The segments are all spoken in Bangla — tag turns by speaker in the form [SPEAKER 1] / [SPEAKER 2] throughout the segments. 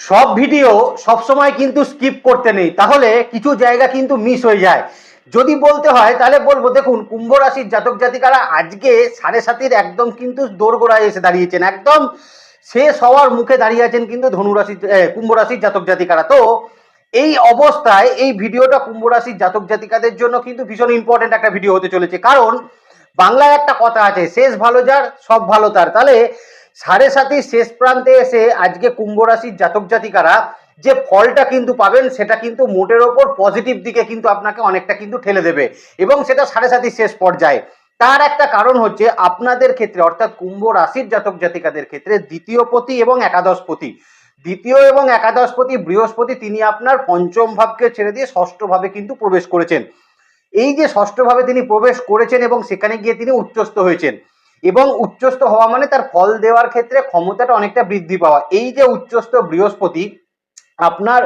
[SPEAKER 1] সব ভিডিও সব সময় কিন্তু স্কিপ করতে নেই, তাহলে কিছু জায়গা কিন্তু মিস হয়ে যায়। যদি বলতে হয় তাহলে বলবো, দেখুন কুম্ভ রাশির জাতক জাতিকারা আজকে 7:30 একদম কিন্তু দোরগোড়ায় এসে দাঁড়িয়েছেন, একদম শেষ হওয়ার মুখে দাঁড়িয়ে আছেন কিন্তু ধনুরাশি কুম্ভ রাশির জাতক জাতিকারা। তো এই অবস্থায় এই ভিডিওটা কুম্ভ রাশির জাতক জাতিকাদের জন্য কিন্তু ভীষণ ইম্পর্টেন্ট একটা ভিডিও হতে চলেছে, কারণ বাংলায় একটা কথা আছে, শেষ ভালো যার সব ভালো তার। তাহলে 7:30 শেষ প্রান্তে এসে আজকে কুম্ভ রাশির জাতক জাতিকারা যে ফলটা কিন্তু পাবেন সেটা কিন্তু মোটের ওপর পজিটিভ দিকে কিন্তু আপনাকে অনেকটা কিন্তু ঠেলে দেবে, এবং সেটা 7:30 শেষ পর্যায়ে। তার একটা কারণ হচ্ছে আপনাদের ক্ষেত্রে, অর্থাৎ কুম্ভ রাশির জাতক জাতিকাদের ক্ষেত্রে দ্বিতীয় পতি এবং একাদশ পতি, দ্বিতীয় এবং একাদশ পতি বৃহস্পতি তিনি আপনার পঞ্চম ভাবকে ছেড়ে দিয়ে ষষ্ঠ ভাবে কিন্তু প্রবেশ করেছেন। এই যে ষষ্ঠ ভাবে তিনি প্রবেশ করেছেন এবং সেখানে গিয়ে তিনি উচ্চস্থ হয়েছেন, এবং উচ্চস্থ হওয়া মানে তার ফল দেওয়ার ক্ষেত্রে ক্ষমতাটা অনেকটা বৃদ্ধি পাওয়া। এই যে উচ্চস্থ বৃহস্পতি আপনার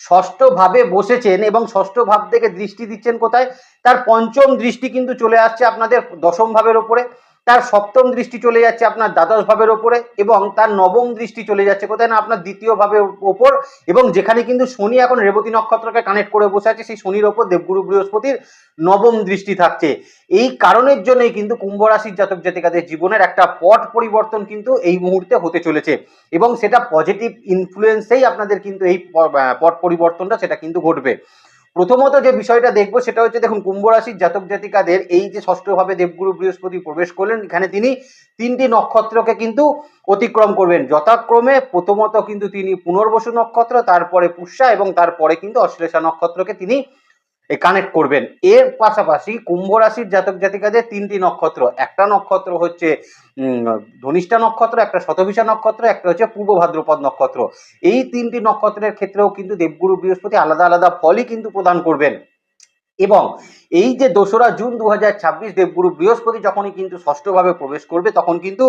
[SPEAKER 1] ষষ্ঠ ভাবে বসেছেন এবং ষষ্ঠ ভাব থেকে দৃষ্টি দিচ্ছেন কোথায়, তার পঞ্চম দৃষ্টি কিন্তু চলে আসছে আপনাদের দশম ভাবের ওপরে, তার সপ্তম দৃষ্টি চলে যাচ্ছে আপনার দ্বাদশ ভাবের ওপরে, এবং তার নবম দৃষ্টি চলে যাচ্ছে কোথায় না আপনার দ্বিতীয় ভাবের ওপর, এবং যেখানে কিন্তু শনি এখন রেবতী নক্ষত্রকে কানেক্ট করে বসে আছে, সেই শনির ওপর দেবগুরু বৃহস্পতির নবম দৃষ্টি থাকছে। এই কারণের জন্যই কিন্তু কুম্ভ রাশির জাতক জাতিকাদের জীবনের একটা পট পরিবর্তন কিন্তু এই মুহূর্তে হতে চলেছে, এবং সেটা পজিটিভ ইনফ্লুয়েন্সেই আপনাদের কিন্তু এই পট পরিবর্তনটা সেটা কিন্তু ঘটবে। প্রথমত যে বিষয়টা দেখবো সেটা হচ্ছে, দেখুন কুম্ভ রাশির জাতক জাতিকাদের এই যে ষষ্ঠভাবে দেবগুরু বৃহস্পতি প্রবেশ করলেন, এখানে তিনি 3টি নক্ষত্রকে কিন্তু অতিক্রম করবেন যথাক্রমে। প্রথমত কিন্তু তিনি পুনর্বসু নক্ষত্র, তারপরে পুষ্যা, এবং তারপরে কিন্তু অশ্লেষা নক্ষত্রকে তিনি কানেক্ট করবেন। এর পাশাপাশি কুম্ভ রাশির জাতক জাতিকাদের 3টি নক্ষত্র, একটা নক্ষত্র হচ্ছে ধনিষ্ঠা নক্ষত্র, একটা শতভিষা নক্ষত্র, একটা হচ্ছে পূর্ব ভাদ্রপদ নক্ষত্র। এই 3টি নক্ষত্রের ক্ষেত্রেও কিন্তু দেবগুরু বৃহস্পতি আলাদা আলাদা ফলই কিন্তু প্রদান করবেন। এবং এই যে 2রা জুন 2026 দেবগুরু বৃহস্পতি যখনই কিন্তু ষষ্ঠভাবে প্রবেশ করবে, তখন কিন্তু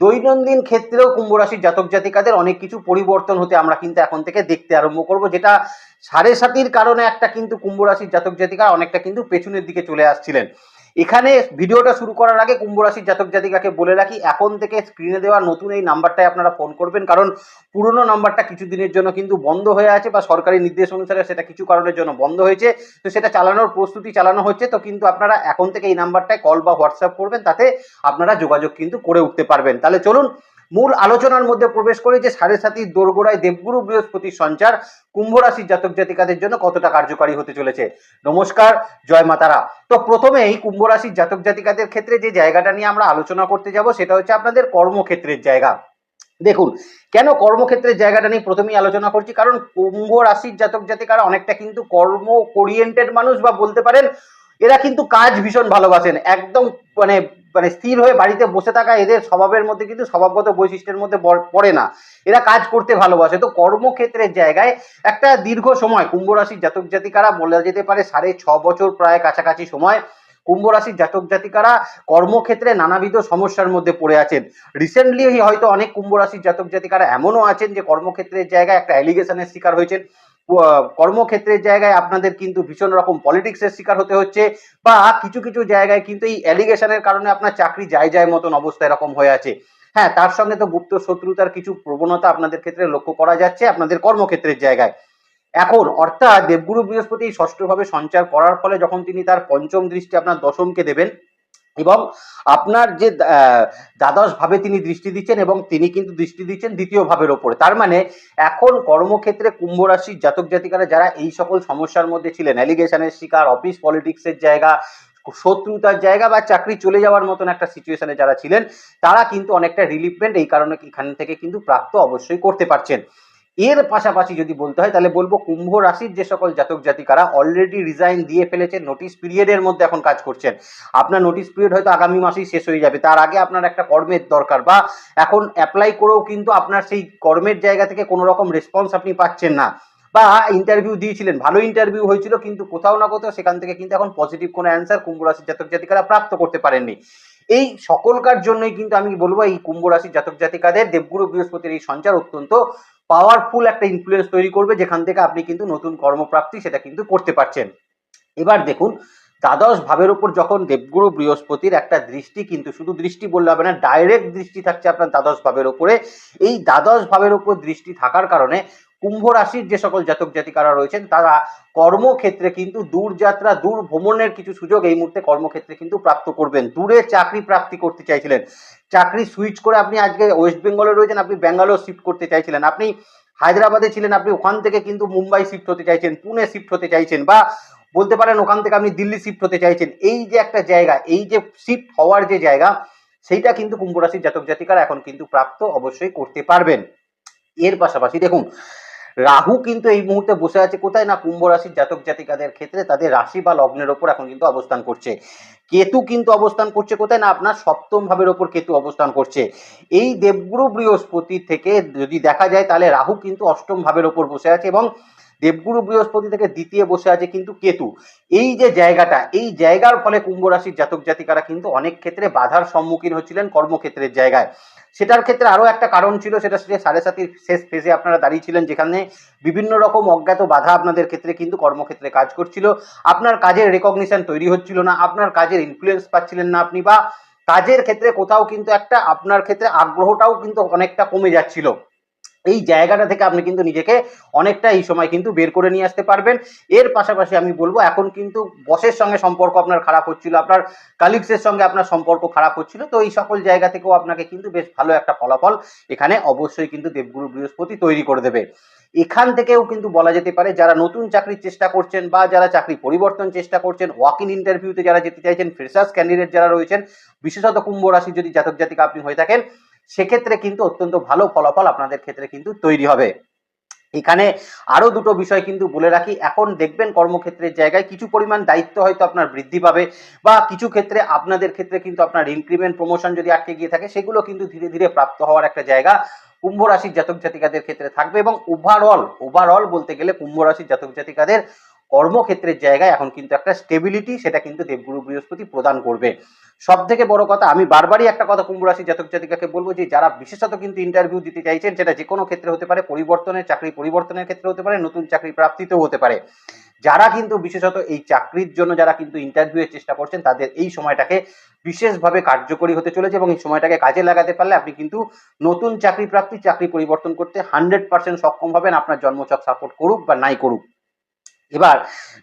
[SPEAKER 1] দৈনন্দিন ক্ষেত্রেও কুম্ভ রাশির জাতক জাতিকাদের অনেক কিছু পরিবর্তন হতে আমরা কিন্তু এখন থেকে দেখতে আরম্ভ করব, যেটা 7:30 কারণে একটা কিন্তু কুম্ভ রাশির জাতক জাতিকা অনেকটা কিন্তু পেছনের দিকে চলে আসছিলেন। এখানে ভিডিওটা শুরু করার আগে কুম্ভ রাশির জাতক জাতিকাকে বলে রাখি, এখন থেকে স্ক্রিনে দেওয়া নতুন এই নাম্বারটায় আপনারা ফোন করবেন, কারণ পুরনো নাম্বারটা কিছুদিনের জন্য কিন্তু বন্ধ হয়ে আছে, বা সরকারি নির্দেশ অনুসারে সেটা কিছু কারণের জন্য বন্ধ হয়েছে, তো সেটা চালানোর প্রস্তুতি চালানো হচ্ছে। তো কিন্তু আপনারা এখন থেকে এই নাম্বারটায় কল বা হোয়াটসঅ্যাপ করবেন, তাতে আপনারা যোগাযোগ কিন্তু করে উঠতে পারবেন। তাহলে চলুন মূল আলোচনার মধ্যে প্রবেশ করে, যে 7:30 দোরগোড়ায় দেবগুরু বৃহস্পতির সঞ্চার কুম্ভ রাশির জাতক জাতিকাদের জন্য কতটা কার্যকারী হতে চলেছে। নমস্কার, জয় মাতারা। তো প্রথমেই কুম্ভ রাশির জাতক জাতিকাদের ক্ষেত্রে যে জায়গাটা নিয়ে আমরা আলোচনা করতে যাব সেটা হচ্ছে আপনাদের কর্মক্ষেত্রের জায়গা। দেখুন, কেন কর্মক্ষেত্রের জায়গাটা নিয়ে প্রথমেই আলোচনা করছি, কারণ কুম্ভ রাশির জাতক জাতিকারা অনেকটা কিন্তু কর্ম ওরিয়েন্টেড মানুষ, বা বলতে পারেন এরা কিন্তু কাজ ভীষণ ভালোবাসেন। একদম মানে মানে স্থির হয়ে বাড়িতে বসে থাকা এদের স্বভাবের মধ্যে কিন্তু স্বভাবগত বৈশিষ্ট্যের মধ্যে পড়ে না, এরা কাজ করতে ভালোবাসে। তো কর্মক্ষেত্রের জায়গায় একটা দীর্ঘ সময় কুম্ভ রাশির জাতক জাতিকারা, বলা যেতে পারে 6.5 বছর প্রায় কাছাকাছি সময়, কুম্ভ রাশির জাতক জাতিকারা কর্মক্ষেত্রে নানাবিধ সমস্যার মধ্যে পড়ে আছেন। রিসেন্টলি হয়তো অনেক কুম্ভ রাশির জাতক জাতিকারা এমনও আছেন যে কর্মক্ষেত্রের জায়গায় একটা অ্যালিগেশনের শিকার হয়েছেন, কর্মক্ষেত্রের জায়গায় আপনাদের কিন্তু ভীষণ রকম পলিটিক্সের শিকার হতে হচ্ছে, বা কিছু কিছু জায়গায় কিন্তু এই অ্যালিগেশনের কারণে আপনার চাকরি যায় যায় মতন অবস্থা এরকম হয়ে আছে। হ্যাঁ, তার সঙ্গে তো গুপ্ত শত্রুতার কিছু প্রবণতা আপনাদের ক্ষেত্রে লক্ষ্য করা যাচ্ছে আপনাদের কর্মক্ষেত্রের জায়গায়। এখন অর্থাৎ দেবগুরু বৃহস্পতি ষষ্ঠভাবে সঞ্চার করার ফলে যখন তিনি তার পঞ্চম দৃষ্টি আপনার দশমকে দেবেন, এবং আপনার যে দ্বাদশ ভাবে তিনি দৃষ্টি দিচ্ছেন, এবং তিনি কিন্তু দৃষ্টি দিচ্ছেন দ্বিতীয় ভাবের ওপরে। তার মানে এখন কর্মক্ষেত্রে কুম্ভ রাশির জাতক জাতিকারা যারা এই সকল সমস্যার মধ্যে ছিলেন, অ্যালিগেশনের শিকার, অফিস পলিটিক্সের জায়গা, শত্রুতার জায়গা, বা চাকরি চলে যাওয়ার মতন একটা সিচুয়েশনে যারা ছিলেন, তারা কিন্তু অনেকটা রিলিফমেন্ট এই কারণে এখান থেকে কিন্তু প্রাপ্ত অবশ্যই করতে পারছেন। এর পাশাপাশি যদি বলতে হয় তাহলে বলবো, কুম্ভ রাশির যে সকল জাতক জাতিকারা অলরেডি রিজাইন দিয়ে ফেলেছেন, নোটিশ পিরিয়ডের মধ্যে এখন কাজ করছেন, আপনার নোটিশ পিরিয়ড হয়তো আগামী মাসেই শেষ হয়ে যাবে, তার আগে আপনার একটা কর্মের দরকার, বা এখন অ্যাপ্লাই করেও কিন্তু আপনার সেই কর্মের জায়গা থেকে কোনো রকম রেসপন্স আপনি পাচ্ছেন না, বা ইন্টারভিউ দিয়েছিলেন, ভালো ইন্টারভিউ হয়েছিল, কিন্তু কোথাও না কোথাও সেখান থেকে কিন্তু এখন পজিটিভ কোনো অ্যান্সার কুম্ভ রাশির জাতক জাতিকারা প্রাপ্ত করতে পারেননি। এই সকলকার জন্যই কিন্তু আমি বলবো এই কুম্ভ রাশির জাতক জাতিকাদের দেবগুরু বৃহস্পতির এই সঞ্চার অত্যন্ত পাওয়ারফুল একটা ইনফ্লুয়েন্স তৈরি করবে, যেখান থেকে আপনি কিন্তু নতুন কর্মপ্রাপ্তি সেটা কিন্তু করতে পারছেন। এবার দেখুন, দ্বাদশ ভাবের উপর যখন দেবগুরু বৃহস্পতির একটা দৃষ্টি, কিন্তু শুধু দৃষ্টি বললে হবে না, ডাইরেক্ট দৃষ্টি থাকছে আপনার দ্বাদশ ভাবের উপরে। এই দ্বাদশ ভাবের উপর দৃষ্টি থাকার কারণে কুম্ভ রাশির যে সকল জাতক জাতিকারা রয়েছেন তারা কর্মক্ষেত্রে কিন্তু দূর যাত্রা, দূর ভ্রমণের কিছু সুযোগ এই মুহূর্তে কর্মক্ষেত্রে কিন্তু প্রাপ্ত করবেন। দূরে চাকরি প্রাপ্তি করতে চাইছিলেন, চাকরি সুইচ করে আপনি আজকে ওয়েস্ট বেঙ্গলে রয়েছেন, আপনি ব্যাঙ্গালোর শিফট করতে চাইছিলেন, আপনি হায়দ্রাবাদে ছিলেন, আপনি ওখান থেকে কিন্তু মুম্বাই শিফট হতে চাইছেন, পুনে শিফট হতে চাইছেন, বা বলতে পারেন ওখান থেকে আপনি দিল্লি শিফট হতে চাইছেন। এই যে একটা জায়গা, এই যে শিফট হওয়ার যে জায়গা, সেইটা কিন্তু কুম্ভ রাশির জাতক জাতিকারা এখন কিন্তু প্রাপ্ত অবশ্যই করতে পারবেন। এর পাশাপাশি দেখুন, রাহু কিন্তু এই মুহূর্তে বসে আছে কোথায় না, কুম্ভ রাশির জাতক জাতিকাদের ক্ষেত্রে তাদের রাশি বা লগ্নের ওপর এখন কিন্তু অবস্থান করছে। কেতু কিন্তু অবস্থান করছে কোথায় না, আপনার সপ্তম ভাবের ওপর কেতু অবস্থান করছে। এই দেবগুরু বৃহস্পতি থেকে যদি দেখা যায় তাহলে রাহু কিন্তু অষ্টম ভাবের ওপর বসে আছে এবং দেবগুরু বৃহস্পতি থেকে দ্বিতীয় বসে আছে কিন্তু কেতু। এই যে জায়গাটা, এই জায়গার ফলে কুম্ভ রাশির জাতক জাতিকারা কিন্তু অনেক ক্ষেত্রে বাধার সম্মুখীন হচ্ছিলেন কর্মক্ষেত্রের জায়গায়। সেটার ক্ষেত্রে আরো একটা কারণ ছিল, সেটা সাড়ে সাতির শেষ ফেজে আপনারা দাঁড়িয়েছিলেন, যেখানে বিভিন্ন রকম অজ্ঞাত বাধা আপনাদের ক্ষেত্রে কিন্তু কর্মক্ষেত্রে কাজ করছিল। আপনার কাজের রেকগনিশন তৈরি হচ্ছিল না, আপনার কাজের ইনফ্লুয়েন্স পাচ্ছিলেন না আপনি, বা কাজের ক্ষেত্রে কোথাও কিন্তু একটা আপনার ক্ষেত্রে আগ্রহটাও কিন্তু অনেকটা কমে যাচ্ছিল। এই জায়গাটা থেকে আপনি কিন্তু নিজেকে অনেকটা এই সময় কিন্তু বের করে নিয়ে আসতে পারবেন। এর পাশাপাশি আমি বলবো, এখন কিন্তু বসের সঙ্গে সম্পর্ক আপনার খারাপ হচ্ছিল, আপনার কালিগসের সঙ্গে আপনার সম্পর্ক খারাপ হচ্ছিল, তো এই সকল জায়গা থেকেও আপনাকে কিন্তু বেশ ভালো একটা ফলাফল এখানে অবশ্যই কিন্তু দেবগুরু বৃহস্পতি তৈরি করে দেবে। এখান থেকেও কিন্তু বলা যেতে পারে যারা নতুন চাকরির চেষ্টা করছেন বা যারা চাকরি পরিবর্তন চেষ্টা করছেন, ওয়াক ইন ইন্টারভিউতে যারা যেতে চাইছেন, ফ্রেশার্স ক্যান্ডিডেট যারা রয়েছেন, বিশেষত কুম্ভ রাশি যদি জাতক জাতিকা আপনি হয়ে থাকেন, সেক্ষেত্রে কিন্তু অত্যন্ত ভালো ফলাফল আপনাদের ক্ষেত্রে কিন্তু তৈরি হবে। এখানে আরো দুটো বিষয় কিন্তু বলে রাখি, এখন দেখবেন কর্মক্ষেত্রের জায়গায় কিছু পরিমাণ দায়িত্ব হয়তো আপনার বৃদ্ধি পাবে, বা কিছু ক্ষেত্রে আপনাদের ক্ষেত্রে কিন্তু আপনার ইনক্রিমেন্ট প্রমোশন যদি আটকে গিয়ে থাকে সেগুলো কিন্তু ধীরে ধীরে প্রাপ্ত হওয়ার একটা জায়গা কুম্ভ রাশির জাতক জাতিকাদের ক্ষেত্রে থাকবে। এবং ওভারঅল বলতে গেলে কুম্ভ রাশির জাতক জাতিকাদের কর্মক্ষেত্রের জায়গায় এখন কিন্তু একটা স্টেবিলিটি, সেটা কিন্তু দেবগুরু বৃহস্পতি প্রদান করবে। সব থেকে বড় কথা, আমি বারবারই একটা কথা কুম্ভ রাশি জাতক জাতিকাকে বলবো, যে যারা বিশেষত কিন্তু ইন্টারভিউ দিতে চাইছেন, সেটা যে কোনো ক্ষেত্রে হতে পারে, পরিবর্তনের চাকরি পরিবর্তনের ক্ষেত্রে হতে পারে, নতুন চাকরি প্রাপ্তিতেও হতে পারে, যারা কিন্তু বিশেষত এই চাকরির জন্য যারা কিন্তু ইন্টারভিউ এর চেষ্টা করছেন, তাদের এই সময়টাকে বিশেষভাবে কার্যকরী হতে চলেছে এবং এই সময়টাকে কাজে লাগাতে পারলে আপনি কিন্তু নতুন চাকরি প্রাপ্তি, চাকরি পরিবর্তন করতে 100% সক্ষম হবেন, আপনার জন্মছক সাপোর্ট করুক বা নাই করুক। এবার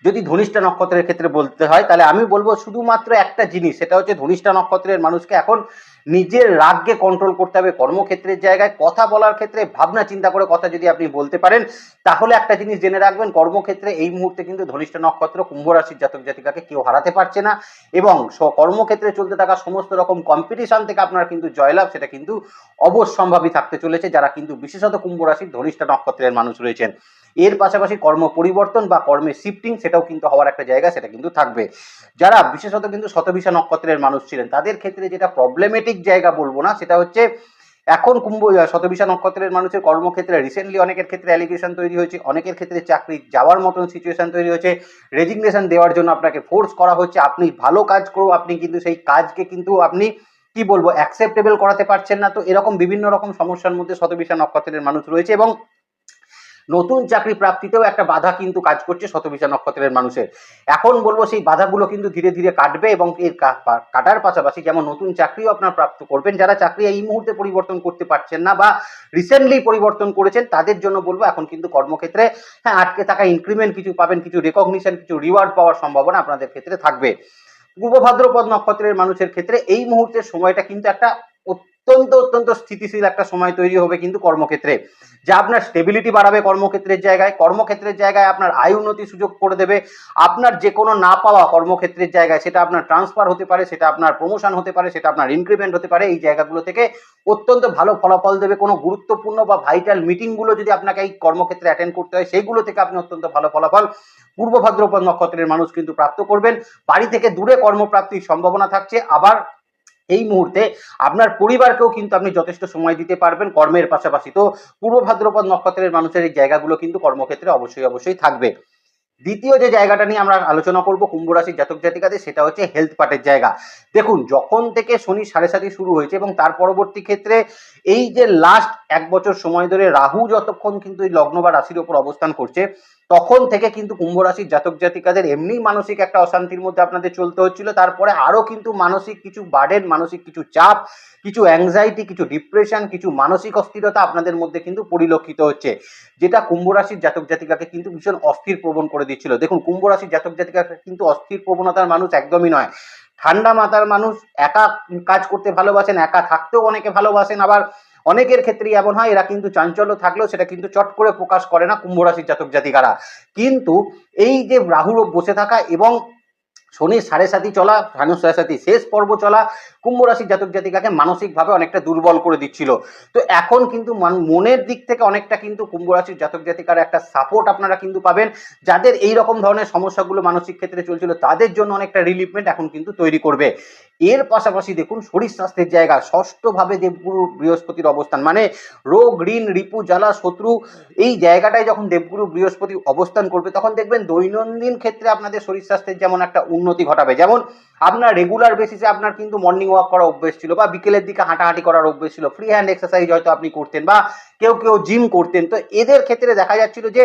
[SPEAKER 1] যদি ধনিষ্ঠা নক্ষত্রের ক্ষেত্রে বলতে হয়, তাহলে আমি বলবো শুধুমাত্র একটা জিনিস, সেটা হচ্ছে ধনিষ্ঠা নক্ষত্রের মানুষকে এখন নিজের রাগকে কন্ট্রোল করতে হবে। কর্মক্ষেত্রের জায়গায় কথা বলার ক্ষেত্রে ভাবনা চিন্তা করে কথা যদি আপনি বলতে পারেন, তাহলে একটা জিনিস জেনে রাখবেন, কর্মক্ষেত্রে এই মুহূর্তে কিন্তু ধনিষ্ঠা নক্ষত্র কুম্ভ রাশির জাতক জাতিকাকে কেউ হারাতে পারছে না, এবং কর্মক্ষেত্রে চলতে থাকা সমস্ত রকম কম্পিটিশন থেকে আপনার কিন্তু জয়লাভ, সেটা কিন্তু অবশ্যম্ভাবী থাকতে চলেছে যারা কিন্তু বিশেষত কুম্ভ রাশির ধনিষ্ঠা নক্ষত্রের মানুষ রয়েছেন। এর পাশাপাশি কর্ম পরিবর্তন বা কর্মের শিফটিং, সেটাও কিন্তু হওয়ার একটা জায়গা, সেটা কিন্তু থাকবে। যারা বিশেষত কিন্তু শতভিষা নক্ষত্রের মানুষ ছিলেন, তাদের ক্ষেত্রে যেটা প্রবলেমেটিক জায়গা বলবো না, সেটা হচ্ছে এখন শতভিষা নক্ষত্রের মানুষের কর্মক্ষেত্রে রিসেন্টলি অনেকের ক্ষেত্রে অ্যালিগেশন তৈরি হয়েছে, অনেকের ক্ষেত্রে চাকরি যাওয়ার মতন সিচুয়েশন তৈরি হয়েছে, রেজিগনেশন দেওয়ার জন্য আপনাকে ফোর্স করা হচ্ছে, আপনি ভালো কাজ করো, আপনি কিন্তু সেই কাজকে কিন্তু আপনি কি বলবো অ্যাকসেপ্টেবল করাতে পারছেন না। তো এরকম বিভিন্ন রকম সমস্যার মধ্যে শতভিষা নক্ষত্রের মানুষ রয়েছে, এবং নতুন চাকরি প্রাপ্তিতেও একটা বাধা কিন্তু কাজ করছে শতভিষা নক্ষত্রের মানুষের। এখন বলবো সেই বাধাগুলো কিন্তু ধীরে ধীরে কাটবে, এবং এর কাটার পাশাপাশি যেমন নতুন চাকরিও আপনার প্রাপ্ত করবেন। যারা চাকরি এই মুহূর্তে পরিবর্তন করতে পারছেন না বা রিসেন্টলি পরিবর্তন করেছেন, তাদের জন্য বলবো এখন কিন্তু কর্মক্ষেত্রে আটকে থাকা ইনক্রিমেন্ট কিছু পাবেন, কিছু রেকগনিশন, কিছু রিওয়ার্ড পাওয়ার সম্ভাবনা আপনাদের ক্ষেত্রে থাকবে। পূর্ব ভাদ্রপদ নক্ষত্রের মানুষের ক্ষেত্রে এই মুহূর্তের সময়টা কিন্তু একটা অত্যন্ত স্থিতিশীল একটা সময় তৈরি হবে কিন্তু কর্মক্ষেত্রে, যা আপনার স্টেবিলিটি বাড়াবে কর্মক্ষেত্রের জায়গায় আপনার আয় উন্নতি সুযোগ করে দেবে। আপনার যে কোনো না পাওয়া কর্মক্ষেত্রের জায়গায়, সেটা আপনার ট্রান্সফার হতে পারে, সেটা আপনার প্রমোশন হতে পারে, সেটা আপনার ইনক্রিমেন্ট হতে পারে, এই জায়গাগুলো থেকে অত্যন্ত ভালো ফলাফল দেবে। কোনো গুরুত্বপূর্ণ বা ভাইটাল মিটিংগুলো যদি আপনাকে এই কর্মক্ষেত্রে অ্যাটেন্ড করতে হয়, সেইগুলো থেকে আপনি অত্যন্ত ভালো ফলাফল পূর্ব ভাদ্রপদ নক্ষত্রের মানুষ কিন্তু প্রাপ্ত করবেন। বাড়ি থেকে দূরে কর্মপ্রাপ্তির সম্ভাবনা থাকছে। আবার এই মুহূর্তে আপনার পরিবারকেও কিন্তু আপনি যথেষ্ট সময় দিতে পারবেন কর্মের পাশাপাশি। তো পূর্ব ভাদ্রপদ নক্ষত্রের মানুষের এই জায়গাগুলো কিন্তু কর্মক্ষেত্রে অবশ্যই থাকবে। দ্বিতীয় যে জায়গাটা নিয়ে আমরা আলোচনা করব কুম্ভ রাশির জাতক জাতিকাদের, সেটা হচ্ছে হেলথ পার্টের জায়গা। দেখুন, যখন থেকে শনি সাড়ে সাতি শুরু হয়েছে এবং তার পরবর্তী ক্ষেত্রে এই যে লাস্ট 1 বছর সময় ধরে রাহু যতক্ষণ কিন্তু এই লগ্ন বা রাশির ওপর অবস্থান করছে, তখন থেকে কিন্তু কুম্ভ রাশির জাতক জাতিকাদের এমনি মানসিক একটা অশান্তির মধ্যে আপনাদের চলতে হচ্ছিল। তারপরে আরো কিন্তু মানসিক কিছু বার্ডেন, মানসিক কিছু চাপ, কিছু অ্যাংজাইটি, কিছু ডিপ্রেশন, কিছু মানসিক অস্থিরতা আপনাদের মধ্যে কিন্তু পরিলক্ষিত হচ্ছে, যেটা কুম্ভ রাশির জাতক জাতিকাকে কিন্তু ভীষণ অস্থির প্রবণ করে দিচ্ছিল। দেখুন, কুম্ভ রাশির জাতক জাতিকাকে কিন্তু অস্থির প্রবণতার মানুষ একদমই নয়। ঠান্ডা মাথার মানুষ, একা কাজ করতে ভালোবাসেন, একা থাকতেও অনেকে ভালোবাসেন। আবার অনেকের ক্ষেত্রেই এমন হয় এরা কিন্তু চাঞ্চল্য থাকলেও সেটা কিন্তু চট করে প্রকাশ করে না কুম্ভ রাশির জাতক জাতিকারা। কিন্তু এই যে রাহুর বসে থাকা এবং শনির সাড়ে সাতি চলা, শনির সাড়ে সাতি শেষ পর্ব চলা কুম্ভ রাশির জাতক জাতিকাকে মানসিকভাবে অনেকটা দুর্বল করে দিচ্ছিল। তো এখন কিন্তু মনের দিক থেকে অনেকটা কিন্তু কুম্ভ রাশির জাতক জাতিকার একটা সাপোর্ট আপনারা কিন্তু পাবেন। যাদের এই রকম ধরনের সমস্যাগুলো মানসিক ক্ষেত্রে চলছিল তাদের জন্য অনেকটা রিলিফমেন্ট এখন কিন্তু তৈরি করবে। এর পাশাপাশি দেখুন, শরীর স্বাস্থ্যের জায়গা, ষষ্ঠভাবে দেবগুরু বৃহস্পতির অবস্থান, মানে রোগ, ঋণ, রিপু, জ্বালা, শত্রু, এই জায়গাটায় যখন দেবগুরু বৃহস্পতি অবস্থান করবে তখন দেখবেন দৈনন্দিন ক্ষেত্রে আপনাদের শরীর স্বাস্থ্যের যেমন একটা উন্নতি ঘটাবে। যেমন আপনার রেগুলার বেসিসে আপনার কিন্তু মর্নিং ওয়াক করার অভ্যেস ছিল, বা বিকেলের দিকে হাঁটাহাঁটি করার অভ্যেস ছিল, ফ্রি হ্যান্ড এক্সারসাইজ হয়তো আপনি করতেন, বা কেউ কেউ জিম করতেন। তো এদের ক্ষেত্রে দেখা যাচ্ছিল যে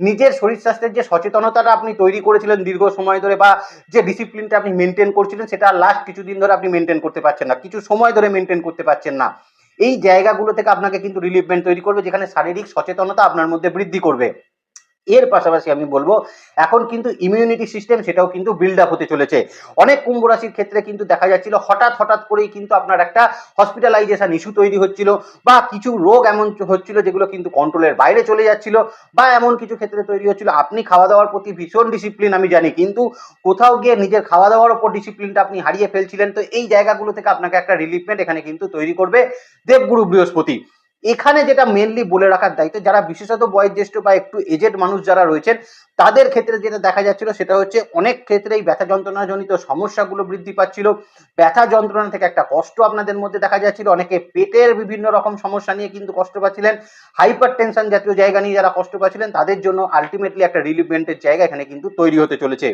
[SPEAKER 1] নিজের শরীর স্বাস্থ্যের যে সচেতনতাটা আপনি তৈরি করেছিলেন দীর্ঘ সময় ধরে, বা যে ডিসিপ্লিনটা আপনি মেনটেন করছিলেন, সেটা লাস্ট কিছুদিন ধরে আপনি মেনটেন করতে পারছেন না, কিছু সময় ধরে মেনটেন করতে পারছেন না। এই জায়গাগুলো থেকে আপনাকে কিন্তু রিলিফমেন্ট তৈরি করবে, যেখানে শারীরিক সচেতনতা আপনার মধ্যে বৃদ্ধি করবে। এর পাশাপাশি আমি বলবো এখন কিন্তু ইমিউনিটি সিস্টেম সেটাও কিন্তু বিল্ড আপ হতে চলেছে। অনেক কুম্ভ রাশির ক্ষেত্রে কিন্তু দেখা যাচ্ছিল হঠাৎ হঠাৎ করেই কিন্তু আপনার একটা হসপিটালাইজেশন ইস্যু তৈরি হচ্ছিল, বা কিছু রোগ এমন হচ্ছিল যেগুলো কিন্তু কন্ট্রোলের বাইরে চলে যাচ্ছিল, বা এমন কিছু ক্ষেত্রে তৈরি হচ্ছিল আপনি খাওয়া দাওয়ার প্রতি ভীষণ ডিসিপ্লিন আমি জানি, কিন্তু কোথাও গিয়ে নিজের খাওয়া দাওয়ার উপর ডিসিপ্লিনটা আপনি হারিয়ে ফেলছিলেন। তো এই জায়গাগুলো থেকে আপনাকে একটা রিলিফমেন্ট এখানে কিন্তু তৈরি করবে দেবগুরু বৃহস্পতি। এখানে যেটা মেনলি বলে রাখার দায়িত্ব, যারা বিশেষত বয়োজ্যেষ্ঠ বা একটু এজেড মানুষ যারা রয়েছেন তাদের ক্ষেত্রে যেটা দেখা যাচ্ছিল সেটা হচ্ছে অনেক ক্ষেত্রেই ব্যথা যন্ত্রণাজনিত সমস্যাগুলো বৃদ্ধি পাচ্ছিল। ব্যথা যন্ত্রণা থেকে একটা কষ্ট আপনাদের মধ্যে দেখা যাচ্ছিল, অনেকে পেটের বিভিন্ন রকম সমস্যা নিয়ে কিন্তু কষ্ট পাচ্ছিলেন, হাইপার টেনশন জাতীয় জায়গা নিয়ে যারা কষ্ট পাচ্ছিলেন তাদের জন্য আলটিমেটলি একটা রিলিফমেন্টের জায়গা এখানে কিন্তু তৈরি হতে চলেছে।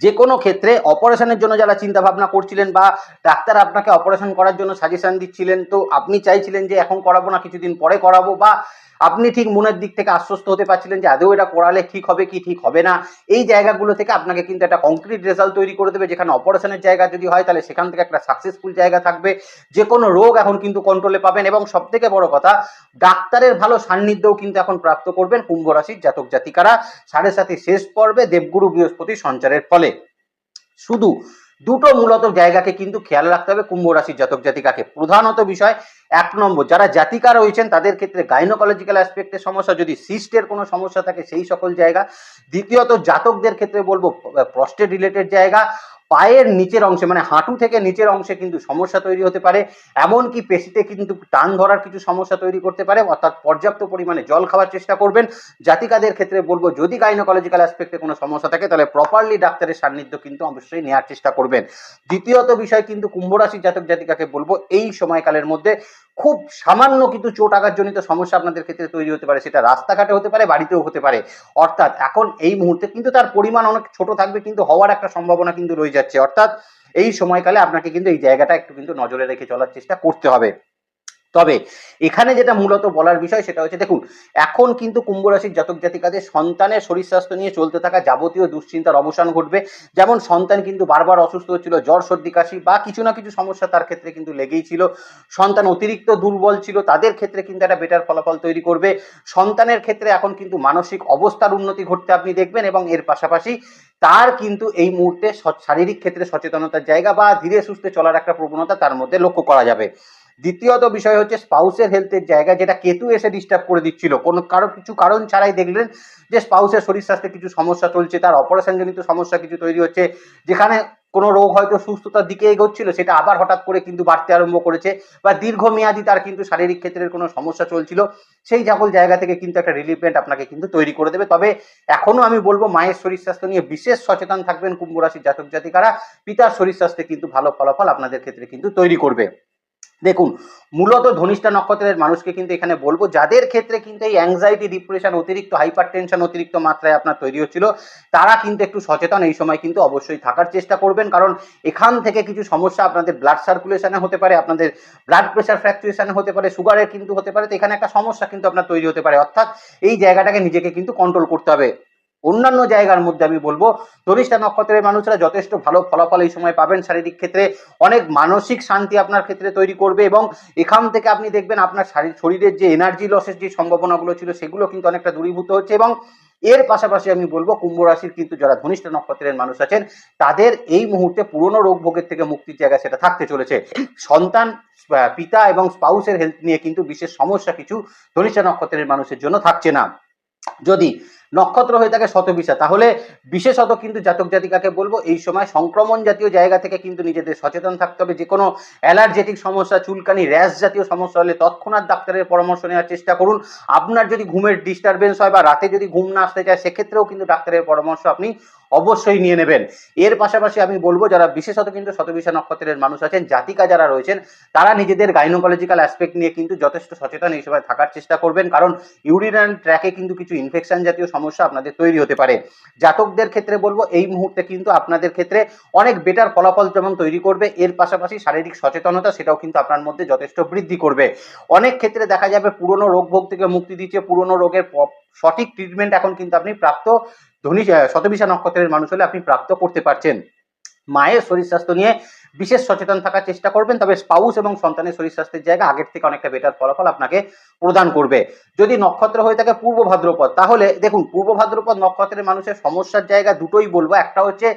[SPEAKER 1] যে কোনো ক্ষেত্রে অপারেশনের জন্য যারা চিন্তা ভাবনা করছিলেন, বা ডাক্তার আপনাকে অপারেশন করার জন্য সাজেশন দিচ্ছিলেন, তো আপনি চাইছিলেন যে এখন করাবো না, কিছুদিন পরে করাবো, বা আপনি ঠিক মনের দিক থেকে আশ্বস্ত হতে পারছিলেন যে আদৌ এটা করালে ঠিক হবে কি ঠিক হবে না, এই জায়গাগুলো থেকে আপনাকে কিন্তু একটা কংক্রিট রেজাল্ট তৈরি করে দেবে, যেখানে অপারেশনের জায়গা যদি হয় তাহলে সেখান থেকে একটা সাকসেসফুল জায়গা থাকবে, যে কোনো রোগ এখন কিন্তু কন্ট্রোলে পাবেন, এবং সব থেকে বড় কথা ডাক্তারের ভালো সান্নিধ্যও কিন্তু এখন প্রাপ্ত করবেন কুম্ভ রাশির জাতক জাতিকারা সাড়ে সাতি শেষ পর্বে দেবগুরু বৃহস্পতির সঞ্চারের ফলে। শুধু দুটো মূলত জায়গাকে কিন্তু খেয়াল রাখতে হবে কুম্ভ রাশির জাতক জাতিকাকে। প্রধানত বিষয় 1 নম্বর, যারা জাতিকা রয়েছেন তাদের ক্ষেত্রে গাইনোকোলজিক্যাল অ্যাসপেক্টের সমস্যা, যদি সিস্টের কোনো সমস্যা থাকে সেই সকল জায়গা। দ্বিতীয়ত জাতকদের ক্ষেত্রে বলবো প্রস্টেট রিলেটেড জায়গা, পায়ের নিচের অংশে মানে হাঁটু থেকে নিচের অংশে কিন্তু সমস্যা তৈরি হতে পারে, এমনকি পেশিতে কিন্তু টান ধরার কিছু সমস্যা তৈরি করতে পারে, অর্থাৎ পর্যাপ্ত পরিমাণে জল খাওয়ার চেষ্টা করবেন। জাতিকাদের ক্ষেত্রে বলবো যদি গাইনোকোলজিক্যাল অ্যাসপেক্টে কোনো সমস্যা থাকে তাহলে প্রপারলি ডাক্তারের সান্নিধ্য কিন্তু অবশ্যই নেওয়ার চেষ্টা করবেন। দ্বিতীয়ত বিষয় কিন্তু কুম্ভ রাশির জাতক জাতিকাকে বলবো এই সময়কালের মধ্যে খুব সামান্য কিন্তু চোট আঘাতজনিত সমস্যা আপনাদের ক্ষেত্রে তৈরি হতে পারে, সেটা রাস্তাঘাটে হতে পারে, বাড়িতেও হতে পারে। অর্থাৎ এখন এই মুহূর্তে কিন্তু তার পরিমাণ অনেক ছোট থাকবে, কিন্তু হওয়ার একটা সম্ভাবনা কিন্তু রয়ে যাচ্ছে। অর্থাৎ এই সময়কালে আপনাকে কিন্তু এই জায়গাটা একটু কিন্তু নজরে রেখে চলার চেষ্টা করতে হবে। তবে এখানে যেটা মূলত বলার বিষয় সেটা হচ্ছে দেখুন, এখন কিন্তু কুম্ভ রাশির জাতক জাতিকাদের সন্তানের শরীর স্বাস্থ্য নিয়ে চলতে থাকা যাবতীয় দুশ্চিন্তার অবসান ঘটবে। যেমন সন্তান কিন্তু বারবার অসুস্থ হচ্ছিল, জ্বর সর্দি কাশি বা কিছু না কিছু সমস্যা তার ক্ষেত্রে কিন্তু লেগেই ছিল, সন্তান অতিরিক্ত দুর্বল ছিল, তাদের ক্ষেত্রে কিন্তু একটা বেটার ফলাফল তৈরি করবে। সন্তানের ক্ষেত্রে এখন কিন্তু মানসিক অবস্থার উন্নতি ঘটতে আপনি দেখবেন, এবং এর পাশাপাশি তার কিন্তু এই মুহূর্তে শারীরিক ক্ষেত্রে সচেতনতার জায়গা বা ধীরে সুস্থে চলার একটা প্রবণতা তার মধ্যে লক্ষ্য করা যাবে। দ্বিতীয়ত বিষয় হচ্ছে স্পাউসের হেলথের জায়গা, যেটা কেতু এসে ডিস্টার্ব করে দিচ্ছিল, কোনো কিছু কারণ ছাড়াই দেখলেন যে স্পাউসের শরীর স্বাস্থ্যে কিছু সমস্যা চলছে, তার অপারেশনজনিত সমস্যা কিছু তৈরি হচ্ছে, যেখানে কোনো রোগ হয়তো সুস্থতার দিকে এগোচ্ছিল সেটা আবার হঠাৎ করে কিন্তু বাড়তে আরম্ভ করেছে, বা দীর্ঘমেয়াদী তার কিন্তু শারীরিক ক্ষেত্রের কোনো সমস্যা চলছিল, সেই সকল জায়গা থেকে কিন্তু একটা রিলিফমেন্ট আপনাকে কিন্তু তৈরি করে দেবে। তবে এখনো আমি বলবো মায়ের শরীর স্বাস্থ্য নিয়ে বিশেষ সচেতন থাকবেন কুম্ভ রাশির জাতক জাতিকারা, পিতার শরীর স্বাস্থ্যে কিন্তু ভালো ফলাফল আপনাদের ক্ষেত্রে কিন্তু তৈরি করবে। দেখুন, মূলত ধনিষ্ঠা নক্ষত্রের মানুষকে কিন্তু এখানে বলবো, যাদের ক্ষেত্রে কিন্তু এই অ্যাংজাইটি, ডিপ্রেশন, অতিরিক্ত হাইপার টেনশন অতিরিক্ত মাত্রায় আপনার তৈরি হচ্ছিল, তারা কিন্তু একটু সচেতন এই সময় কিন্তু অবশ্যই থাকার চেষ্টা করবেন। কারণ এখান থেকে কিছু সমস্যা আপনাদের ব্লাড সার্কুলেশনে হতে পারে, আপনাদের ব্লাড প্রেশার ফ্ল্যাকচুয়েশনে হতে পারে, সুগারের কিন্তু হতে পারে। তো এখানে একটা সমস্যা কিন্তু আপনার তৈরি হতে পারে, অর্থাৎ এই জায়গাটাকে নিজেকে কিন্তু কন্ট্রোল করতে হবে। অন্যান্য জায়গার মধ্যে আমি বলবো ধনিষ্ঠা নক্ষত্রের মানুষরা যথেষ্ট ভালো ফলাফল এই সময় পাবেন। শারীরিক ক্ষেত্রে অনেক মানসিক শান্তি আপনার ক্ষেত্রে তৈরি করবে, এবং এখান থেকে আপনি দেখবেন আপনার শরীরের যে এনার্জি লসের যে সম্ভাবনাগুলো ছিল সেগুলো কিন্তু অনেকটা দূরীভূত হচ্ছে। এবং এর পাশাপাশি আমি বলবো কুম্ভ রাশির কিন্তু যারা ধনিষ্ঠা নক্ষত্রের মানুষ আছেন তাদের এই মুহূর্তে পুরনো রোগ ভোগের থেকে মুক্তির জায়গা সেটা থাকতে চলেছে। সন্তান, পিতা এবং স্পাউসের হেলথ নিয়ে কিন্তু বিশেষ সমস্যা কিছু ধনিষ্ঠা নক্ষত্রের মানুষের জন্য থাকছে না। যদি নক্ষত্র হয়ে থাকে শতবিশা, তাহলে বিশেষত কিন্তু জাতক জাতিকাকে বলবো এই সময় সংক্রমণ জাতীয় জায়গা থেকে কিন্তু নিজেদের সচেতন থাকতে হবে। যে কোনো অ্যালার্জেটিক সমস্যা, চুলকানি, র্যাশ জাতীয় সমস্যা হলে তৎক্ষণাৎ ডাক্তারের পরামর্শ নেওয়ার চেষ্টা করুন। আপনার যদি ঘুমের ডিস্টারবেন্স হয় বা রাতে যদি ঘুম না আসতে চায় সেক্ষেত্রেও কিন্তু ডাক্তারের পরামর্শ আপনি অবশ্যই নিয়ে নেবেন। এর পাশাপাশি আমি বলবো যারা বিশেষত কিন্তু শতবিশা নক্ষত্রের মানুষ আছেন, জাতিকা যারা রয়েছেন, তারা নিজেদের গাইনোকোলজিক্যাল অ্যাসপেক্ট নিয়ে কিন্তু যথেষ্ট সচেতন এই সময় থাকার চেষ্টা করবেন। কারণ ইউরিনারি ট্র্যাকে কিন্তু কিছু ইনফেকশন জাতীয় সমস্যা আপনাদের তৈরি হতে পারে। জাতকদের ক্ষেত্রে বলবো এই মুহূর্তে কিন্তু আপনাদের ক্ষেত্রে অনেক বেটার ফলাফল যেমন তৈরি করবে, এর পাশাপাশি শারীরিক সচেতনতা সেটাও কিন্তু আপনার মধ্যে যথেষ্ট বৃদ্ধি করবে। অনেক ক্ষেত্রে দেখা যাবে পুরনো রোগ ভোগ থেকে মুক্তি দিচ্ছে, পুরনো রোগের সঠিক ট্রিটমেন্ট এখন কিন্তু আপনি প্রাপ্ত শতবিশা নক্ষত্রের মানুষ হলে আপনি প্রাপ্ত করতে পারছেন। মায়ের শরীর স্বাস্থ্য নিয়ে বিশেষ সচেতন থাকার চেষ্টা করবেন, তবে স্পাউস এবং সন্তানের শরীর স্বাস্থ্যের জায়গা আগের থেকে অনেকটা বেটার ফলাফল আপনাকে প্রদান করবে। যদি নক্ষত্র হয়ে থাকে পূর্ব ভাদ্রপদ, তাহলে দেখুন পূর্ব ভাদ্রপদ নক্ষত্রের মানুষের সমস্যার জায়গা দুটোই বলবো। একটা হচ্ছে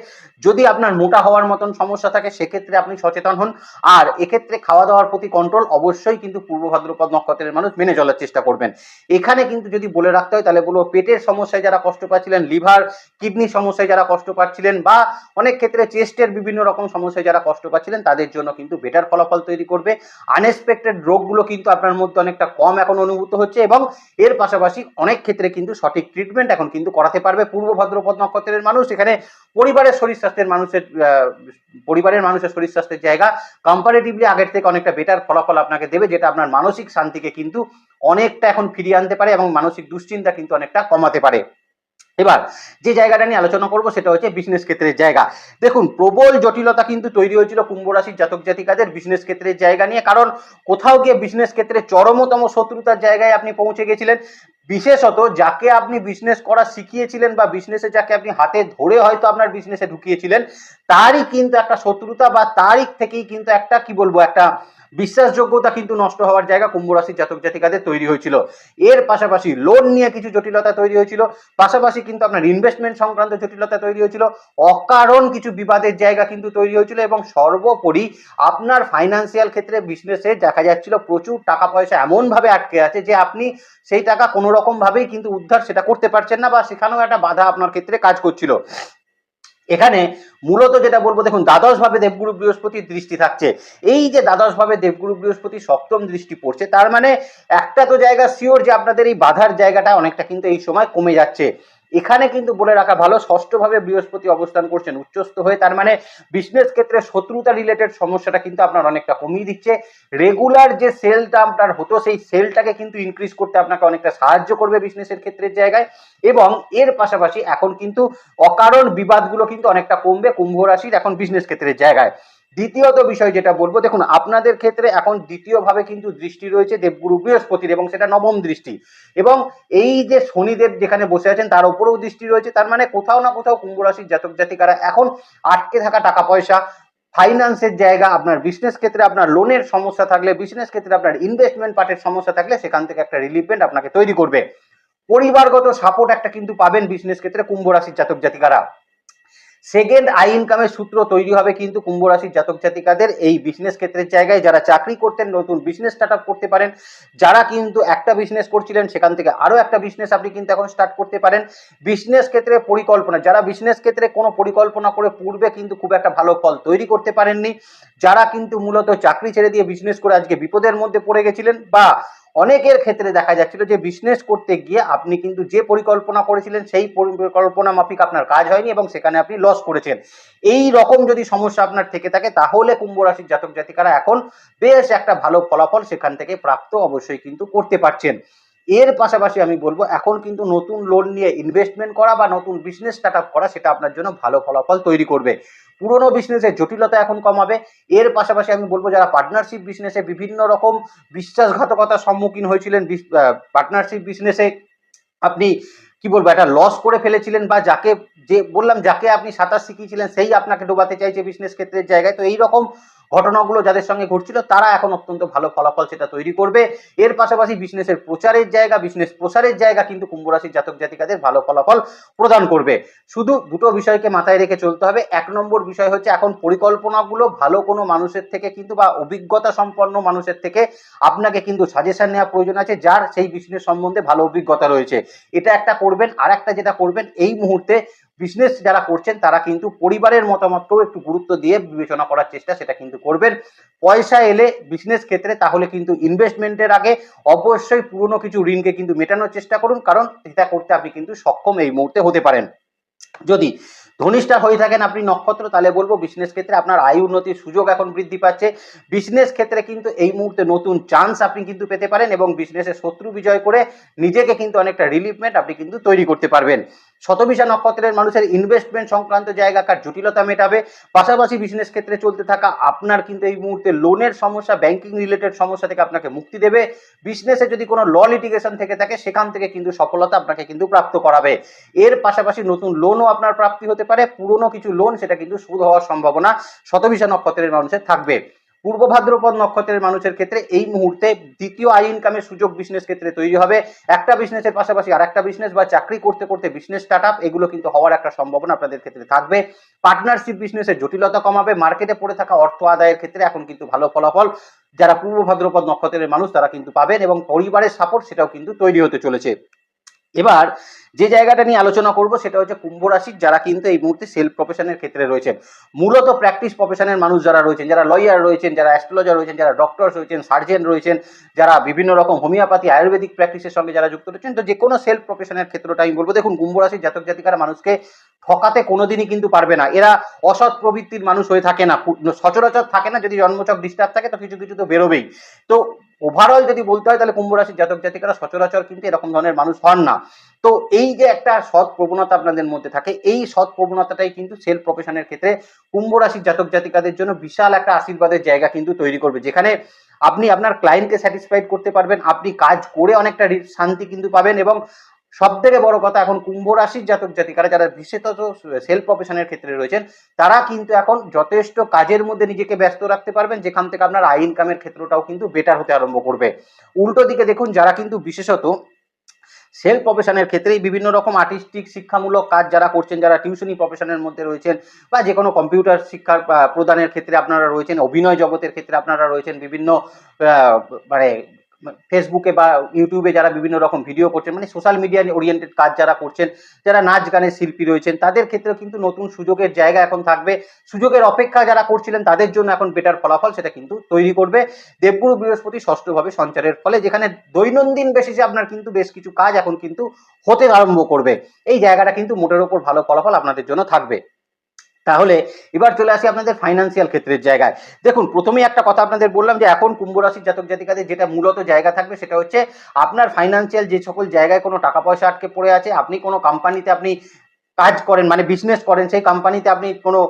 [SPEAKER 1] যদি আপনার মোটা হওয়ার মতন সমস্যা থাকে সেক্ষেত্রে আপনি সচেতন হন, আর এক্ষেত্রে খাওয়া দাওয়ার প্রতি কন্ট্রোল অবশ্যই কিন্তু পূর্ব ভাদ্রপদ নক্ষত্রের মানুষ মেনে চলার চেষ্টা করবেন। এখানে কিন্তু যদি বলে রাখতে হয় তাহলে বলবো পেটের সমস্যায় যারা কষ্ট পাচ্ছিলেন, লিভার কিডনি সমস্যায় যারা কষ্ট পাচ্ছিলেন, বা অনেক ক্ষেত্রে চেস্টের বিভিন্ন রকম সমস্যায় যারা কষ্ট পাচ্ছিলেন তাদের জন্য কিন্তু বেটার ফলাফল তৈরি করবে। আনএক্সপেক্টেড রোগগুলো কিন্তু আপনার মধ্যে অনেকটা কম এখন অনুভূত হচ্ছে, এবং এর পাশাপাশি অনেক ক্ষেত্রে কিন্তু সঠিক ট্রিটমেন্ট এখন কিন্তু করাতে পারবে পূর্ব ভাদ্রপদ নক্ষত্রের মানুষ। এখানে পরিবারের শরীর স্বাস্থ্যের মানুষের শরীর স্বাস্থ্যের জায়গা কম্পারেটিভলি আগের থেকে অনেকটা বেটার ফলাফল আপনাকে দেবে, যেটা আপনার মানসিক শান্তিকে কিন্তু অনেকটা এখন ফিরিয়ে আনতে পারে এবং মানসিক দুশ্চিন্তা কিন্তু অনেকটা কমাতে পারে। এবার যে জায়গাটা নিয়ে আলোচনা করবো সেটা হচ্ছে বিজনেস ক্ষেত্রের জায়গা। দেখুন প্রবল জটিলতা কিন্তু তৈরি হয়েছিল কুম্ভ রাশির জাতক জাতিকাদের বিজনেস ক্ষেত্রের জায়গা নিয়ে, কারণ কোথাও গিয়ে বিজনেস ক্ষেত্রে চরমতম শত্রুতার জায়গায় আপনি পৌঁছে গেছিলেন। বিশেষত যাকে আপনি বিজনেস করা শিখিয়েছিলেন বা বিজনেসে যাকে আপনি হাতে ধরে হয়তো আপনার বিজনেসে ঢুকিয়েছিলেন, তারই কিন্তু একটা শত্রুতা বা তারই থেকেই কিন্তু একটা কি বলবো একটা বিশ্বাসযোগ্যতা কিন্তু নষ্ট হওয়ার জায়গা কুম্ভ রাশির জাতক জাতিকাদের তৈরি হয়েছিল। এর পাশাপাশি লোন নিয়ে কিছু জটিলতা তৈরি হয়েছিল, পাশাপাশি কিন্তু আপনার ইনভেস্টমেন্ট সংক্রান্ত জটিলতা তৈরি হয়েছিল, অকারণ কিছু বিবাদের জায়গা কিন্তু তৈরি হয়েছিল, এবং সর্বোপরি আপনার ফাইন্যান্সিয়াল ক্ষেত্রে বিজনেসে দেখা যাচ্ছিল প্রচুর টাকা পয়সা এমনভাবে আটকে আছে যে আপনি সেই টাকা কোনো রকম ভাবেই কিন্তু উদ্ধার সেটা করতে পারছেন না, বা সেখানেও একটা বাধা আপনার ক্ষেত্রে কাজ করছিল। এখানে মূলত যেটা বলবো, দেখুন দ্বাদশ ভাবে দেবগুরু বৃহস্পতির দৃষ্টি থাকছে। এই যে দ্বাদশ ভাবে দেবগুরু বৃহস্পতি সপ্তম দৃষ্টি পড়ছে, তার মানে একটা তো জায়গা শিওর যে আপনাদের এই বাধার জায়গাটা অনেকটা কিন্তু এই সময় কমে যাচ্ছে। এখানে কিন্তু বলে রাখা ভালো, ষষ্ঠ ভাবে বৃহস্পতি অবস্থান করছেন উচ্চস্থ হয়ে, তার মানে বিজনেস ক্ষেত্রে শত্রুতা রিলেটেড সমস্যাটা কিন্তু আপনার অনেকটা কমিয়ে দিচ্ছে। রেগুলার যে সেলটা আপনার হতো সেই সেলটাকে কিন্তু ইনক্রিজ করতে আপনাকে অনেকটা সাহায্য করবে বিজনেসের ক্ষেত্রের জায়গায়, এবং এর পাশাপাশি এখন কিন্তু অকারণ বিবাদগুলো কিন্তু অনেকটা কমবে কুম্ভ রাশির এখন বিজনেস ক্ষেত্রের জায়গায়। দ্বিতীয়ত বিষয় যেটা বলবো, দেখুন আপনাদের ক্ষেত্রে এখন দ্বিতীয়ভাবে কিন্তু দৃষ্টি রয়েছে দেবগুরু বৃহস্পতির, এবং সেটা নবম দৃষ্টি, এবং এই যে শনিদেব যেখানে বসে আছেন তার উপরেও দৃষ্টি রয়েছে। তার মানে কোথাও না কোথাও কুম্ভ রাশির জাতক জাতিকারা এখন আটকে থাকা টাকা পয়সা, ফাইন্যান্সের জায়গা, আপনার বিজনেস ক্ষেত্রে আপনার লোনের সমস্যা থাকলে, বিজনেস ক্ষেত্রে আপনার ইনভেস্টমেন্ট পার্টের সমস্যা থাকলে সেখান থেকে একটা রিলিফমেন্ট আপনাকে তৈরি করবে। পরিবারগত সাপোর্ট একটা কিন্তু পাবেন বিজনেস ক্ষেত্রে কুম্ভ রাশির জাতক জাতিকারা। সেকেন্ড আই ইনকামের সূত্র তৈরি হবে কিন্তু কুম্ভ রাশির জাতক জাতিকাদের এই বিজনেস ক্ষেত্রের জায়গায়। যারা চাকরি করতেন নতুন বিজনেস স্টার্ট আপ করতে পারেন, যারা কিন্তু একটা বিজনেস করছিলেন সেখান থেকে আরো একটা বিজনেস আপনি কিন্তু এখন স্টার্ট করতে পারেন। বিজনেস ক্ষেত্রে পরিকল্পনা, যারা বিজনেস ক্ষেত্রে কোনো পরিকল্পনা করে পূর্বে কিন্তু খুব একটা ভালো ফল তৈরি করতে পারেননি, যারা কিন্তু মূলত চাকরি ছেড়ে দিয়ে বিজনেস করে আজকে বিপদের মধ্যে পড়ে গেছিলেন, বা অনেকের ক্ষেত্রে দেখা যাচ্ছিল যে বিজনেস করতে গিয়ে আপনি কিন্তু যে পরিকল্পনা করেছিলেন সেই পরিকল্পনা মাফিক আপনার কাজ হয়নি এবং সেখানে আপনি লস করেছেন। এই রকম যদি সমস্যা আপনার থেকে থাকে তাহলে কুম্ভ রাশির জাতক জাতিকারা এখন বেশ একটা ভালো ফলাফল সেখান থেকে প্রাপ্ত অবশ্যই কিন্তু করতে পারছেন। এর পাশাপাশি আমি বলবো এখন কিন্তু নতুন লোন নিয়ে ইনভেস্টমেন্ট করা বা নতুন বিজনেস স্টার্ট আপ করা সেটা আপনার জন্য ভালো ফলাফল তৈরি করবে। পুরোনো বিজনেসের জটিলতা এখন কমাবে। এর পাশাপাশি আমি বলবো যারা পার্টনারশিপ বিজনেসে বিভিন্ন রকম বিশ্বাসঘাতকতার সম্মুখীন হয়েছিলেন, পার্টনারশিপ বিজনেসে আপনি কি বলবো একটা লস করে ফেলেছিলেন, বা যাকে যে বললাম যাকে আপনি সাঁতার শিখিয়েছিলেন সেই আপনাকে ডোবাতে চাইছে বিজনেস ক্ষেত্রের জায়গায়, তো এই রকম ঘটনাগুলো যাদের সঙ্গে ঘটছিল তারা এখন অত্যন্ত ভালো ফলাফল সেটা তৈরি করবে। এর পাশাপাশি বিজনেসের প্রচারের জায়গা, বিজনেস প্রসারের জায়গা কিন্তু কুম্ভ রাশির জাতক জাতিকাদের ভালো ফলাফল প্রদান করবে। শুধু দুটো বিষয়কে মাথায় রেখে চলতে হবে। এক নম্বর বিষয় হচ্ছে এখন পরিকল্পনাগুলো ভালো কোনো মানুষের থেকে কিন্তু বা অভিজ্ঞতা সম্পন্ন মানুষের থেকে আপনাকে কিন্তু সাজেশন নেওয়া প্রয়োজন আছে, যার সেই বিজনেস সম্বন্ধে ভালো অভিজ্ঞতা রয়েছে। এটা একটা করবেন। আর একটা যেটা করবেন, এই মুহূর্তে বিজনেস যারা করছেন তারা কিন্তু পরিবারের মতামতকেও একটু গুরুত্ব দিয়ে বিবেচনা করার চেষ্টা সেটা কিন্তু করবেন। পয়সা এলে বিজনেস ক্ষেত্রে তাহলে কিন্তু ইনভেস্টমেন্টের আগে অবশ্যই পুরনো কিছু ঋণকে কিন্তু মেটানোর চেষ্টা করুন, কারণ এটা করতে আপনি কিন্তু সক্ষম এই মুহূর্তে হতে পারেন। যদি ধনিষ্ঠা হয়ে থাকেন আপনি নক্ষত্র, তাহলে বলবো বিজনেস ক্ষেত্রে আপনার আয় উন্নতির সুযোগ এখন বৃদ্ধি পাচ্ছে। বিজনেস ক্ষেত্রে কিন্তু এই মুহূর্তে নতুন চান্স আপনি কিন্তু পেতে পারেন এবং বিজনেসের শত্রু বিজয় করে নিজেকে কিন্তু অনেকটা রিলিফমেন্ট আপনি কিন্তু তৈরি করতে পারবেন। শতবিশা নক্ষত্রের মানুষের ইনভেস্টমেন্ট সংক্রান্ত জায়গাকার জটিলতা মেটাবে। পাশাপাশি বিজনেস ক্ষেত্রে চলতে থাকা আপনার কিন্তু এই মুহূর্তে লোনের সমস্যা, ব্যাংকিং রিলেটেড সমস্যা থেকে আপনাকে মুক্তি দেবে। বিজনেসে যদি কোনো ল লিটিগেশন থেকে থাকে সেখান থেকে কিন্তু সফলতা আপনাকে কিন্তু প্রাপ্ত করাবে। এর পাশাপাশি নতুন লোনও আপনার প্রাপ্তি হতে পারে। পুরনো কিছু লোন সেটা কিন্তু সুদ হওয়ার সম্ভাবনা শতবিশা নক্ষত্রের মানুষের থাকবে। পূর্ব ভাদ্রপদ নক্ষত্রের মানুষের ক্ষেত্রে এই মুহূর্তে দ্বিতীয় আয় ইনকামের সুযোগ বিজনেস ক্ষেত্রে তৈরি হবে। একটা বিজনেসের পাশাপাশি আর একটা বিজনেস বা চাকরি করতে করতে বিজনেস স্টার্ট আপ এগুলো কিন্তু হওয়ার একটা সম্ভাবনা আপনাদের ক্ষেত্রে থাকবে। পার্টনারশিপ বিজনেসের জটিলতা কমাবে। মার্কেটে পড়ে থাকা অর্থ আদায়ের ক্ষেত্রে এখন কিন্তু ভালো ফলাফল যারা পূর্ব ভাদ্রপদ নক্ষত্রের মানুষ তারা কিন্তু পাবেন এবং পরিবারের সাপোর্ট সেটাও কিন্তু তৈরি হতে চলেছে। এবার যে জায়গাটা নিয়ে আলোচনা করব সেটা হচ্ছে কুম্ভ রাশির যারা কিন্তু এই মুহূর্তে সেলফ প্রফেশনের ক্ষেত্রে রয়েছেন, মূলত প্র্যাকটিস প্রফেশনের মানুষ যারা রয়েছেন, যারা লয়ার রয়েছেন, যারা অ্যাস্ট্রোলজার রয়েছেন, যারা ডক্টর রয়েছেন, সার্জেন রয়েছেন, যারা বিভিন্ন রকম হোমিওপ্যাথি আয়ুর্বেদিক প্র্যাকটিসের সঙ্গে যারা যুক্ত রয়েছেন, তো যে কোনো সেলফ প্রফেশনের ক্ষেত্রটা আমি বলবো দেখুন কুম্ভ রাশির জাতক জাতিকারা মানুষকে ঠকাতে কোনোদিনই কিন্তু পারবে না। এরা অসৎ প্রবৃত্তির মানুষ হয়ে থাকে না, সচরাচর থাকে না। যদি জন্মচক ডিস্টার্ব থাকে তো কিছু কিছু তো বেরোবেই। তো ওভারঅল যদি বলতে হয় তাহলে কুম্ভ রাশির জাতক জাতিকারা সচরাচর কিন্তু এরকম ধরনের মানুষ হন না। তো এই যে একটা সৎ প্রবণতা আপনাদের মধ্যে থাকে, এই সৎ প্রবণতাটাই কিন্তু সেলফ প্রফেশনের ক্ষেত্রে কুম্ভ রাশির জাতক জাতিকাদের জন্য বিশাল একটা আশীর্বাদের জায়গা কিন্তু তৈরি করবে, যেখানে আপনি আপনার ক্লায়েন্টকে স্যাটিসফাইড করতে পারবেন, আপনি কাজ করে অনেকটা শান্তি কিন্তু পাবেন। এবং সব থেকে বড় কথা, এখন কুম্ভ রাশির জাতক জাতিকারা যারা বিশেষত সেলফ প্রফেশনের ক্ষেত্রে রয়েছেন তারা কিন্তু এখন যথেষ্ট কাজের মধ্যে নিজেকে ব্যস্ত রাখতে পারবেন, যেখান থেকে আপনার আয় ইনকামের ক্ষেত্রটাও কিন্তু বেটার হতে আরম্ভ করবে। উল্টো দিকে দেখুন যারা কিন্তু বিশেষত সেলফ প্রফেশনের ক্ষেত্রেই বিভিন্ন রকম আর্টিস্টিক শিক্ষামূলক কাজ যারা করছেন, যারা টিউশনি প্রফেশনের মধ্যে রয়েছেন বা যে কোনো কম্পিউটার শিক্ষার প্রদানের ক্ষেত্রে আপনারা রয়েছেন, অভিনয় জগতের ক্ষেত্রে আপনারা রয়েছেন, বিভিন্ন মানে ফেসবুকে বা ইউটিউবে যারা বিভিন্ন রকম ভিডিও করছেন, মানে সোশ্যাল মিডিয়া ওরিয়েন্টেড কাজ যারা করছেন, যারা নাচ গানের শিল্পী রয়েছেন, তাদের ক্ষেত্রেও কিন্তু নতুন সুযোগের জায়গা এখন থাকবে। সুযোগের অপেক্ষা যারা করছিলেন তাদের জন্য এখন বেটার ফলাফল সেটা কিন্তু তৈরি করবে। দেবগুরু বৃহস্পতি ষষ্ঠভাবে সঞ্চারের ফলে যেখানে দৈনন্দিন বেসিসে আপনার কিন্তু বেশ কিছু কাজ এখন কিন্তু হতে আরম্ভ করবে। এই জায়গাটা কিন্তু মোটের ওপর ভালো ফলাফল আপনাদের জন্য থাকবে। তাহলে এবার চলে আসি আপনাদের ফাইন্যান্সিয়াল ক্ষেত্রের জায়গায়। দেখুন প্রথমেই একটা কথা আপনাদের বললাম যে এখন কুম্ভ রাশির জাতক জাতিকাদের যেটা মূলত জায়গা থাকবে সেটা হচ্ছে আপনার ফাইন্যান্সিয়াল যে সকল জায়গায় কোনো টাকা পয়সা আটকে পড়ে আছে, আপনি কোনো কোম্পানিতে আপনি কাজ করেন মানে বিজনেস করেন, সেই কোম্পানিতে আপনি কোনো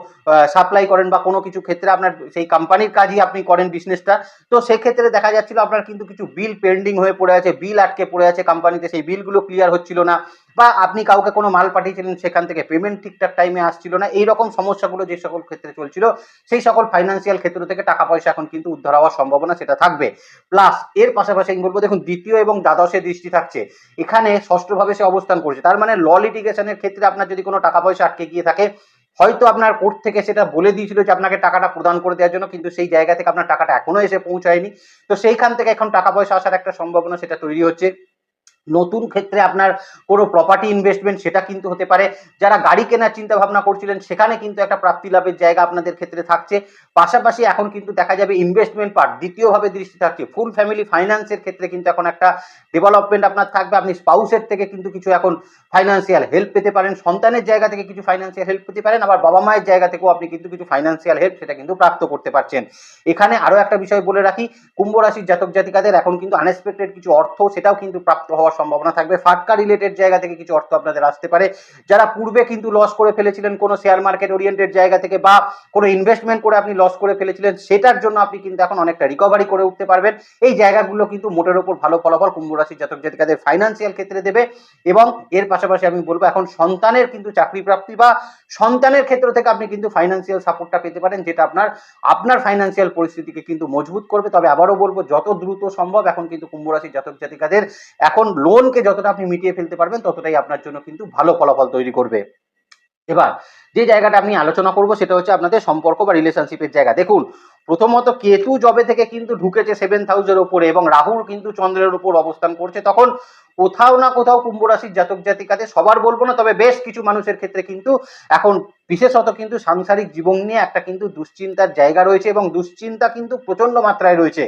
[SPEAKER 1] সাপ্লাই করেন বা কোনো কিছু ক্ষেত্রে আপনার সেই কোম্পানির কাজই আপনি করেন বিজনেসটা, তো সেক্ষেত্রে দেখা যাচ্ছিল আপনার কিন্তু কিছু বিল পেন্ডিং হয়ে পড়ে আছে, বিল আটকে পড়ে আছে কোম্পানিতে, সেই বিলগুলো ক্লিয়ার হচ্ছিল না, বা আপনি কাউকে কোনো মাল পাঠিয়েছিলেন সেখান থেকে পেমেন্ট ঠিকঠাক টাইমে আসছিল না। এই রকম সমস্যাগুলো যে সকল ক্ষেত্রে চলছিল সেই সকল ফাইন্যান্সিয়াল ক্ষেত্র থেকে টাকা পয়সা এখন কিন্তু উদ্ধার হওয়ার সম্ভাবনা সেটা থাকবে। প্লাস এর পাশাপাশি আমি বলবো দেখুন দ্বিতীয় এবং দ্বাদশে দৃষ্টি থাকছে, এখানে ষষ্ঠভাবে সে অবস্থান করছে, তার মানে ল লিটিগেশনের ক্ষেত্রে আপনার যদি কোনো টাকা পয়সা আটকে গিয়ে থাকে, হয়তো আপনার কোর্ট থেকে সেটা বলে দিয়েছিল যে আপনাকে টাকাটা প্রদান করে দেওয়ার জন্য, কিন্তু সেই জায়গা থেকে আপনার টাকাটা এখনো এসে পৌঁছায়নি, তো সেইখান থেকে এখন টাকা পয়সা আসার একটা সম্ভাবনা সেটা তৈরি হচ্ছে। নতুন ক্ষেত্রে আপনার কোনো প্রপার্টি ইনভেস্টমেন্ট সেটা কিন্তু হতে পারে। যারা গাড়ি কেনার চিন্তা ভাবনা করছিলেন সেখানে কিন্তু একটা প্রাপ্তি লাভের জায়গা আপনাদের ক্ষেত্রে থাকছে। পাশাপাশি এখন কিন্তু দেখা যাবে ইনভেস্টমেন্ট পার্ট দ্বিতীয়ভাবে দৃষ্টি থাকছে। ফুল ফ্যামিলি ফাইন্যান্সের ক্ষেত্রে কিন্তু এখন একটা ডেভেলপমেন্ট আপনার থাকবে। আপনি স্পাউসের থেকে কিন্তু কিছু এখন ফাইন্যান্সিয়াল হেল্প পেতে পারেন, সন্তানের জায়গা থেকে কিছু ফাইন্যান্সিয়াল হেল্প পেতে পারেন, আবার বাবা মায়ের জায়গা থেকেও আপনি কিন্তু কিছু ফাইন্যান্সিয়াল হেল্প সেটা কিন্তু প্রাপ্ত করতে পারছেন। এখানে আরো একটা বিষয় বলে রাখি, কুম্ভ রাশির জাতক জাতিকাদের এখন কিন্তু আনএক্সপেক্টেড কিছু অর্থ সেটাও কিন্তু প্রাপ্ত হওয়ার সম্ভাবনা থাকবে। ফাটকা রিলেটেড জায়গা থেকে কিছু অর্থ আপনাদের আসতে পারে। যারা পূর্বে কিন্তু লস করে ফেলেছিলেন কোনো শেয়ার মার্কেট ওরিয়েন্টেড জায়গা থেকে বা কোনো ইনভেস্টমেন্ট করে আপনি লস করে ফেলেছিলেন, সেটার জন্য আপনি কিন্তু এখন অনেকটা রিকভারি করে উঠতে পারবেন। এই জায়গাগুলো কিন্তু মোটের ওপর ভালো ফলাফল কুম্ভ রাশির জাতক জাতিকাদের ফাইন্যান্সিয়াল ক্ষেত্রে দেবে। এবং এর পাশাপাশি আমি বলবো এখন সন্তানের কিন্তু চাকরি প্রাপ্তি বা সন্তানের ক্ষেত্র থেকে আপনি কিন্তু ফাইন্যান্সিয়াল সাপোর্টটা পেতে পারেন, যেটা আপনার ফাইন্যান্সিয়াল পরিস্থিতিকে কিন্তু মজবুত করবে। তবে আবারও বলবো, যত দ্রুত সম্ভব এখন কিন্তু কুম্ভ রাশির জাতক জাতিকাদের এখন লোনকে যতটা আপনি মিটিয়ে ফেলতে পারবেন ততটাই আপনার জন্য কিন্তু ভালো ফলাফল তৈরি করবে। এবার যে জায়গাটা আমি আলোচনা করব সেটা হচ্ছে আপনাদের সম্পর্ক বা রিলেশনশিপের জায়গা। দেখুন, প্রথমত কেতু জবে থেকে কিন্তু ঢুকেছে 7th হাউসের উপরে এবং রাহুর কিন্তু চন্দ্রের উপর অবস্থান করছে, তখন কোথাও না কোথাও কুম্ভ রাশির জাতক জাতিকাদের, সবার বলবো না তবে বেশ কিছু মানুষের ক্ষেত্রে কিন্তু এখন বিশেষত কিন্তু সাংসারিক জীবন নিয়ে একটা কিন্তু দুশ্চিন্তার জায়গা রয়েছে এবং দুশ্চিন্তা কিন্তু প্রচন্ড মাত্রায় রয়েছে।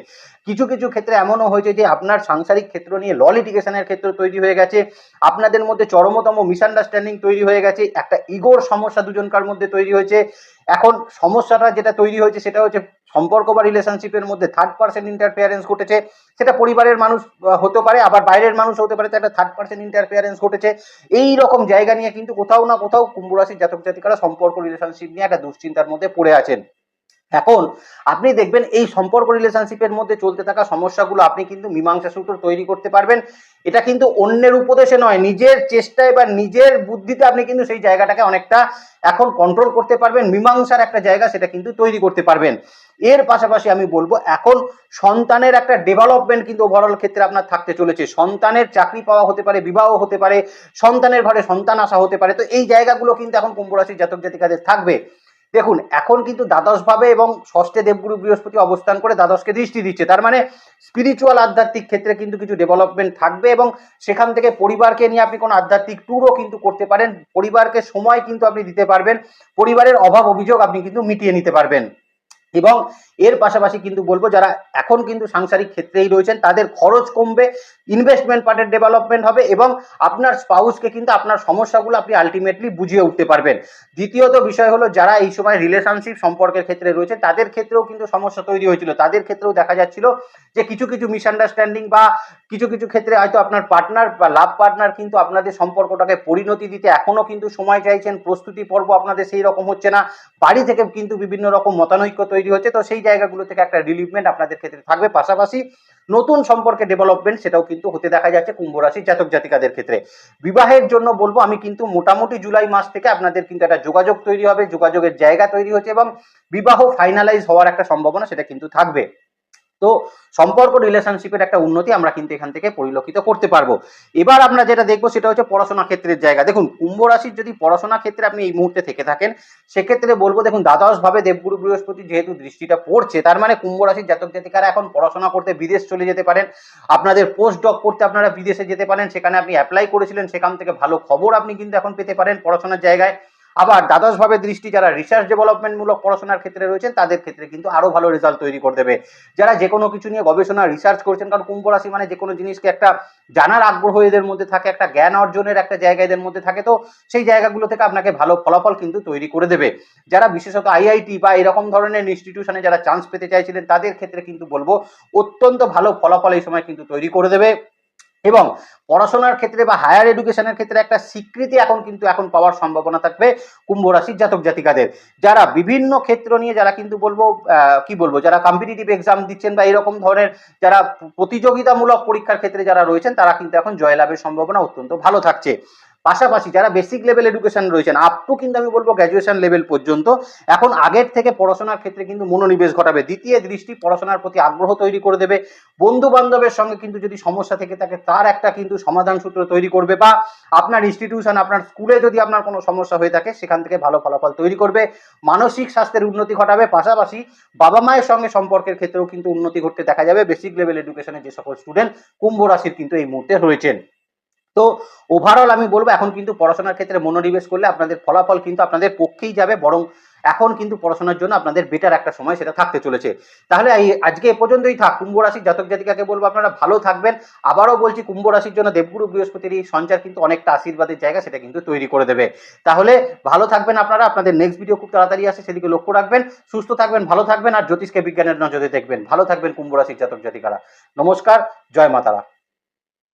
[SPEAKER 1] কিছু কিছু ক্ষেত্রে এমনও হয়েছে যে আপনার সাংসারিক ক্ষেত্র নিয়ে ল লিটিগেশনের ক্ষেত্র তৈরি হয়ে গেছে, আপনাদের মধ্যে চরমতম মিসআন্ডারস্ট্যান্ডিং তৈরি হয়ে গেছে, একটা ইগোর সমস্যা দুজনকার মধ্যে তৈরি হয়েছে। এখন সমস্যাটা যেটা তৈরি হয়েছে সেটা হচ্ছে সম্পর্ক বা রিলেশনশিপের মধ্যে থার্ড পার্সন ইন্টারফেয়ারেন্স ঘটেছে। সেটা পরিবারের মানুষ হতে পারে, আবার বাইরের মানুষ হতে পারে, একটা থার্ড পার্সন ইন্টারফেয়ারেন্স ঘটেছে। এই রকম জায়গা নিয়ে কিন্তু কোথাও না কোথাও কুম্ভ রাশির জাতক জাতিকারা সম্পর্ক রিলেশনশিপ নিয়ে একটা দুশ্চিন্তার মধ্যে পড়ে আছেন। এখন আপনি দেখবেন এই সম্পর্ক রিলেশনশিপের মধ্যে চলতে থাকা সমস্যাগুলো আপনি কিন্তু মীমাংসা সূত্র তৈরি করতে পারবেন। এটা কিন্তু অন্যের উপদেশে নয়, নিজের চেষ্টায় বা নিজের বুদ্ধিতে আপনি কিন্তু সেই জায়গাটাকে অনেকটা এখন কন্ট্রোল করতে পারবেন, মীমাংসার একটা জায়গা সেটা কিন্তু তৈরি করতে পারবেন। এর পাশাপাশি আমি বলবো এখন সন্তানের একটা ডেভেলপমেন্ট কিন্তু ওভারঅল ক্ষেত্রে আপনার থাকতে চলেছে। সন্তানের চাকরি পাওয়া হতে পারে, বিবাহ হতে পারে, সন্তানের ঘরে সন্তান আসা হতে পারে। তো এই জায়গাগুলো কিন্তু এখন কুম্ভ রাশির জাতক জাতিকাদের থাকবে। দেখুন, এখন কিন্তু দ্বাদশ ভাবে এবং ষষ্ঠে দেবগুরু বৃহস্পতি অবস্থান করে দ্বাদশকে দৃষ্টি দিচ্ছে, তার মানে স্পিরিচুয়াল আধ্যাত্মিক ক্ষেত্রে কিন্তু কিছু ডেভেলপমেন্ট থাকবে এবং সেখান থেকে পরিবারকে নিয়ে আপনি কোনো আধ্যাত্মিক ট্যুরও কিন্তু করতে পারেন, পরিবারকে সময় কিন্তু আপনি দিতে পারবেন, পরিবারের অভাব অভিযোগ আপনি কিন্তু মিটিয়ে নিতে পারবেন। এবং এর পাশাপাশি কিন্তু বলবো, যারা এখন কিন্তু সাংসারিক ক্ষেত্রেই রয়েছেন তাদের খরচ কমবে, ইনভেস্টমেন্ট পার্টের ডেভেলপমেন্ট হবে এবং আপনার স্পাউসকে কিন্তু আপনার সমস্যাগুলো আপনি আলটিমেটলি বুঝিয়ে উঠতে পারবেন। দ্বিতীয়ত বিষয় হলো, যারা এই সময় রিলেশনশিপ সম্পর্কের ক্ষেত্রে রয়েছে তাদের ক্ষেত্রেও কিন্তু সমস্যা তৈরি হয়েছিল, তাদের ক্ষেত্রেও দেখা যাচ্ছিল যে কিছু কিছু মিসআন্ডারস্ট্যান্ডিং বা কিছু কিছু ক্ষেত্রে হয়তো আপনার পার্টনার বা লাভ পার্টনার কিন্তু আপনাদের সম্পর্কটাকে পরিণতি দিতে এখনো কিন্তু সময় চাইছেন, প্রস্তুতি পর্ব আপনাদের সেই রকম হচ্ছে না, বাড়ি থেকে কিন্তু বিভিন্ন রকম মতানৈক্য তৈরি হচ্ছে। তো সেই জায়গাগুলো থেকে একটা রিলিফমেন্ট আপনাদের ক্ষেত্রে থাকবে। পাশাপাশি নতুন সম্পর্কে ডেভেলপমেন্ট সেটাও কিন্তু হতে দেখা যাচ্ছে কুম্ভ রাশির জাতক জাতিকাদের ক্ষেত্রে। বিবাহের জন্য বলবো, আমি কিন্তু মোটামুটি জুলাই মাস থেকে আপনাদের কিন্তু একটা যোগাযোগ তৈরি হবে, যোগাযোগের জায়গা তৈরি হচ্ছে এবং বিবাহ ফাইনালাইজ হওয়ার একটা সম্ভাবনা সেটা কিন্তু থাকবে। তো সম্পর্ক রিলেশনশিপের একটা উন্নতি আমরা কিন্তু এখান থেকে পরিলক্ষিত করতে পারবো। এবার আমরা যেটা দেখবো সেটা হচ্ছে পড়াশোনা ক্ষেত্রের জায়গা। দেখুন, কুম্ভ রাশির যদি পড়াশোনা ক্ষেত্রে আপনি এই মুহূর্তে থেকে থাকেন সেক্ষেত্রে বলবো, দেখুন দ্বাদশ ভাবে দেবগুরু বৃহস্পতি যেহেতু দৃষ্টিটা পড়ছে, তার মানে কুম্ভ রাশির জাতক জাতিকারা এখন পড়াশোনা করতে বিদেশ চলে যেতে পারেন, আপনাদের পোস্ট ডক করতে আপনারা বিদেশে যেতে পারেন, সেখানে আপনি অ্যাপ্লাই করেছিলেন সেখান থেকে ভালো খবর আপনি কিন্তু এখন পেতে পারেন পড়াশোনার জায়গায়। আবার দ্বাদশ ভাবে দৃষ্টি যারা রিসার্চ ডেভেলপমেন্ট মূলক পড়াশোনার ক্ষেত্রে রয়েছেন তাদের ক্ষেত্রে কিন্তু আরো ভালো রেজাল্ট তৈরি করে দেবে। যারা যে কোনো কিছু নিয়ে গবেষণা রিসার্চ করছেন, কারণ কুম্ভ রাশি মানে যে কোনো জিনিসকে একটা জানার আগ্রহ এদের মধ্যে থাকে, একটা জ্ঞান অর্জনের একটা জায়গা এদের মধ্যে থাকে, তো সেই জায়গাগুলো থেকে আপনাকে ভালো ফলাফল কিন্তু তৈরি করে দেবে। যারা বিশেষত আইআইটি বা এরকম ধরনের ইনস্টিটিউশনে যারা চান্স পেতে চাইছিলেন তাদের ক্ষেত্রে কিন্তু বলবো অত্যন্ত ভালো ফলাফল এই সময় কিন্তু তৈরি করে দেবে। এবং পড়াশোনার ক্ষেত্রে বা হায়ার এডুকেশনের ক্ষেত্রে একটা স্বীকৃতি এখন পাওয়ার সম্ভাবনা থাকবে কুম্ভ রাশির জাতক জাতিকাদের। যারা বিভিন্ন ক্ষেত্র নিয়ে যারা কিন্তু বলবো যারা কম্পিটিটিভ এক্সাম দিচ্ছেন বা এরকম ধরনের যারা প্রতিযোগিতামূলক পরীক্ষার ক্ষেত্রে যারা রয়েছেন তারা কিন্তু এখন জয়লাভের সম্ভাবনা অত্যন্ত ভালো থাকছে। পাশাপাশি যারা বেসিক লেভেল এডুকেশন রয়েছেন আপ টু কিন্তু আমি বলবো গ্র্যাজুয়েশন লেভেল পর্যন্ত এখন আগের থেকে পড়াশোনার ক্ষেত্রে কিন্তু মনোনিবেশ ঘটাবে, দ্বিতীয় দৃষ্টি পড়াশোনার প্রতি আগ্রহ তৈরি করে দেবে, বন্ধু বান্ধবের সঙ্গে কিন্তু যদি সমস্যা থেকে থাকে তার একটা কিন্তু সমাধান সূত্র তৈরি করবে, বা আপনার ইনস্টিটিউশন আপনার স্কুলে যদি আপনার কোনো সমস্যা হয়ে থাকে সেখান থেকে ভালো ফলাফল তৈরি করবে, মানসিক স্বাস্থ্যের উন্নতি ঘটাবে। পাশাপাশি বাবা মায়ের সঙ্গে সম্পর্কের ক্ষেত্রেও কিন্তু উন্নতি ঘটতে দেখা যাবে বেসিক লেভেল এডুকেশনের যে সকল স্টুডেন্ট কুম্ভ রাশির কিন্তু এই মুহূর্তে রয়েছেন। তো ওভারঅল আমি বলবো এখন কিন্তু পড়াশোনার ক্ষেত্রে মনোনিবেশ করলে আপনাদের ফলাফল কিন্তু আপনাদের পক্ষেই যাবে, বরং এখন কিন্তু পড়াশোনার জন্য আপনাদের বেটার একটা সময় সেটা থাকতে চলেছে। তাহলে এই আজকে এ পর্যন্তই থাক। কুম্ভ রাশির জাতক জাতিকাকে বলবো আপনারা ভালো থাকবেন। আবারও বলছি, কুম্ভ রাশির জন্য দেবগুরু বৃহস্পতির এই সঞ্চার কিন্তু অনেকটা আশীর্বাদের জায়গা সেটা কিন্তু তৈরি করে দেবে। তাহলে ভালো থাকবেন আপনারা, আপনাদের নেক্সট ভিডিও খুব তাড়াতাড়ি আসে, সেদিকে লক্ষ্য রাখবেন। সুস্থ থাকবেন, ভালো থাকবেন, আর জ্যোতিষকে বিজ্ঞানের নজরে দেখবেন। ভালো থাকবেন কুম্ভ রাশির জাতক জাতিকারা। নমস্কার, জয় মাতারা।